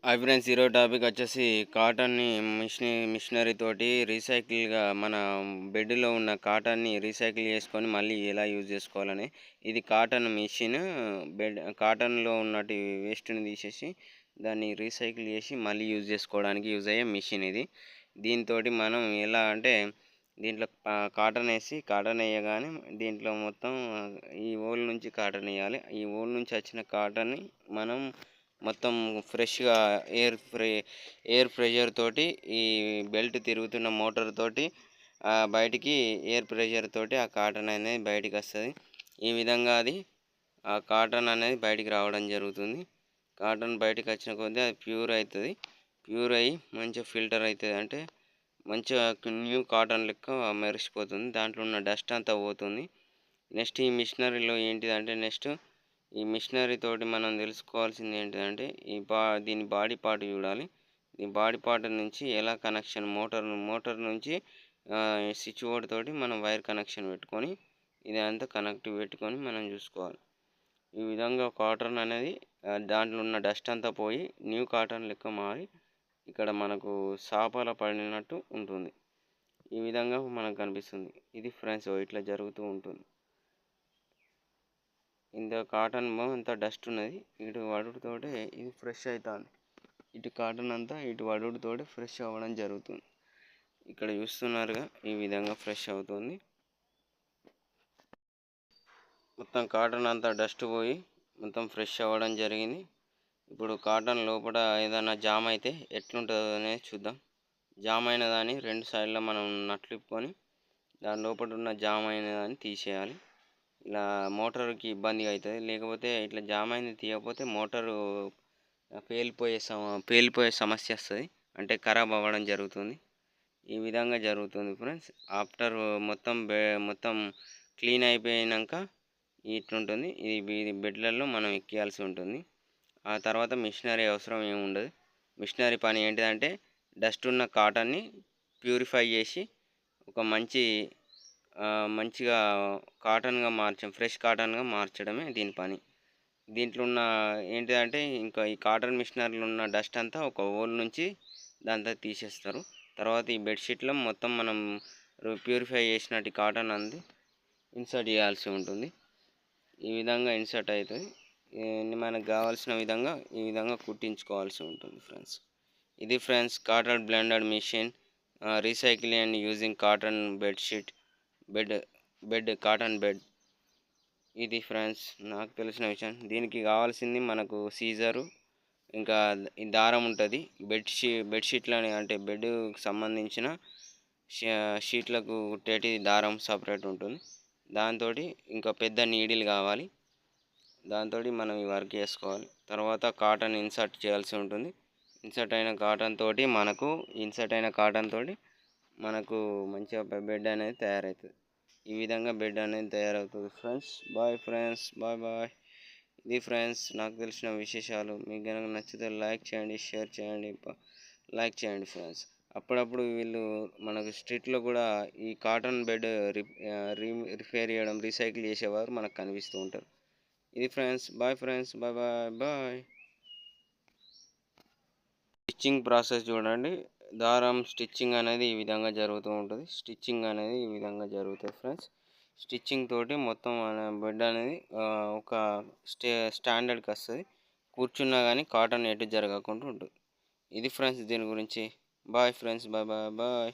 Hi friends, ఈరోజు topic వచ్చేసి కాటన్ని machinery తోటి రీసైకిల్గా మన బెడ్లో ఉన్న కాటన్ని రీసైకిల్ చేసుకొని మళ్ళీ ఎలా యూజ్ చేసుకోవాలని. ఇది కాటన్ మిషన్. కాటన్లో ఉన్నటి వేస్ట్ని తీసేసి దాన్ని రీసైకిల్ చేసి మళ్ళీ యూజ్ చేసుకోవడానికి యూజ్ అయ్యే మిషన్ ఇది. దీంతో మనం ఎలా అంటే దీంట్లో కాటన్ వేయగానే దీంట్లో మొత్తం ఈ ఓల్ నుంచి కాటన్ వేయాలి. ఈ ఓల్ నుంచి వచ్చిన కాటన్ని మనం మొత్తం ఫ్రెష్గా ఎయిర్ ప్రెషర్ తోటి ఈ బెల్ట్ తిరుగుతున్న మోటార్ తోటి బయటికి ఎయిర్ ప్రెషర్ తోటి ఆ కాటన్ అనేది బయటికి వస్తుంది. ఈ విధంగా అది ఆ కాటన్ అనేది బయటికి రావడం జరుగుతుంది. కాటన్ బయటికి వచ్చిన కొద్దీ అది ప్యూర్ అవుతుంది. ప్యూర్ అయ్యి మంచిగా ఫిల్టర్ అవుతుంది. అంటే మంచిగా న్యూ కాటన్ లెక్క మెరిసిపోతుంది. దాంట్లో ఉన్న డస్ట్ అంతా పోతుంది. నెక్స్ట్ ఈ మిషనరీలో ఏంటిదంటే ఈ మిషనరీ తోటి మనం తెలుసుకోవాల్సింది ఏంటిదంటే దీని బాడీ పార్ట్ చూడాలి. ఈ బాడీ పార్ట్ నుంచి ఎలా కనెక్షన్ మోటార్ నుంచి స్విచ్ బోర్డ్ తోటి మనం వైర్ కనెక్షన్ పెట్టుకొని ఇదంతా కనెక్టివ్ పెట్టుకొని మనం చూసుకోవాలి. ఈ విధంగా కాటన్ అనేది దాంట్లో ఉన్న డస్ట్ అంతా పోయి న్యూ కాటన్ లెక్క మారి ఇక్కడ మనకు సాపాల పడినట్టు ఉంటుంది. ఈ విధంగా మనకు కనిపిస్తుంది. ఇది ఫ్రెండ్స్ ఇట్లా జరుగుతూ ఉంటుంది. ఇంత కాటన్ అంతా డస్ట్ ఉన్నది. ఇటు వడుడుతోటే ఇది ఫ్రెష్ అవుతుంది. ఇటు కాటన్ అంతా ఇటు వడుడుతోటి ఫ్రెష్ అవ్వడం జరుగుతుంది. ఇక్కడ చూస్తున్నారుగా, ఈ విధంగా ఫ్రెష్ అవుతుంది. మొత్తం కాటన్ అంతా డస్ట్ పోయి మొత్తం ఫ్రెష్ అవ్వడం జరిగింది. ఇప్పుడు కాటన్ లోపల ఏదైనా జామ్ అయితే ఎట్లుంటుందో అనేది చూద్దాం. జామ్ అయిన దాన్ని రెండు సైడ్లో మనం నట్లిప్పుకొని దాని లోపల ఉన్న జామ్ అయిన దాన్ని తీసేయాలి. ఇలా మోటార్కి ఇబ్బందిగా అవుతుంది. లేకపోతే ఇట్లా జామ్ అయింది తీయకపోతే మోటారు పేలిపోయే సమస్య వస్తుంది. అంటే ఖరాబ్ అవ్వడం జరుగుతుంది. ఈ విధంగా జరుగుతుంది ఫ్రెండ్స్. ఆఫ్టర్ మొత్తం క్లీన్ అయిపోయాక ఇట్లుంటుంది. ఇది బెడ్లలో మనం ఎక్కియాల్సి ఉంటుంది. ఆ తర్వాత మిషనరీ అవసరం ఏముండదు. మిషనరీ పని ఏంటిదంటే డస్ట్ ఉన్న కాటన్ని ప్యూరిఫై చేసి ఒక మంచిగా ఫ్రెష్ కాటన్గా మార్చడమే దీని పని. దీంట్లో ఉన్న ఏంటిదంటే ఇంకా ఈ కాటన్ మిషనరీలో ఉన్న డస్ట్ అంతా ఒక హోల్ నుంచి దాంతో తీసేస్తారు. తర్వాత ఈ బెడ్షీట్లో మొత్తం మనం ప్యూరిఫై చేసినట్టు కాటన్ అంది ఇన్సర్ట్ చేయాల్సి ఉంటుంది. ఈ విధంగా ఇన్సర్ట్ అవుతుంది. మనకు కావాల్సిన విధంగా ఈ విధంగా కుట్టించుకోవాల్సి ఉంటుంది ఫ్రెండ్స్. ఇది friends cotton blended mission recycling and using cotton cotton bed. ఇది ఫ్రెండ్స్ నాకు తెలిసిన విషయం. దీనికి కావాల్సింది మనకు సీజరు, ఇంకా ఈ దారం ఉంటుంది. బెడ్షీట్లని అంటే బెడ్కి సంబంధించిన షీట్లకు కుట్టేటి దారం సపరేట్ ఉంటుంది. దాంతో ఇంకా పెద్ద నీడిల్ కావాలి. దాంతో మనం ఈ వర్క్ చేసుకోవాలి. తర్వాత కాటన్ ఇన్సర్ట్ చేయాల్సి ఉంటుంది. ఇన్సర్ట్ అయిన కాటన్ తోటి మనకు మంచిగా బెడ్ అనేది తయారవుతుంది. ఈ విధంగా బెడ్ అనేది తయారవుతుంది ఫ్రెండ్స్. Bye friends, bye. ఇది ఫ్రెండ్స్ నాకు తెలిసిన విశేషాలు. మీకు కనుక నచ్చితే లైక్ చేయండి, షేర్ చేయండి, లైక్ చేయండి ఫ్రెండ్స్. అప్పుడప్పుడు వీళ్ళు మనకు స్ట్రీట్లో కూడా ఈ కాటన్ బెడ్ రిపేర్ చేయడం, రీసైకిల్ చేసేవారు మనకు కనిపిస్తూ ఉంటారు. ఇది friends, bye friends, bye. Stitching process చూడండి. దారం స్టిచ్చింగ్ అనేది ఈ విధంగా జరుగుతూ ఉంటుంది. ఫ్రెండ్స్. స్టిచ్చింగ్ తోటి మొత్తం బెడ్ అనేది ఒక స్టాండర్డ్కి వస్తుంది. కూర్చున్నా కానీ కాటన్ ఎటు జరగకుండా ఉంటుంది. ఇది ఫ్రెండ్స్ దీని గురించి. Bye friends, bye.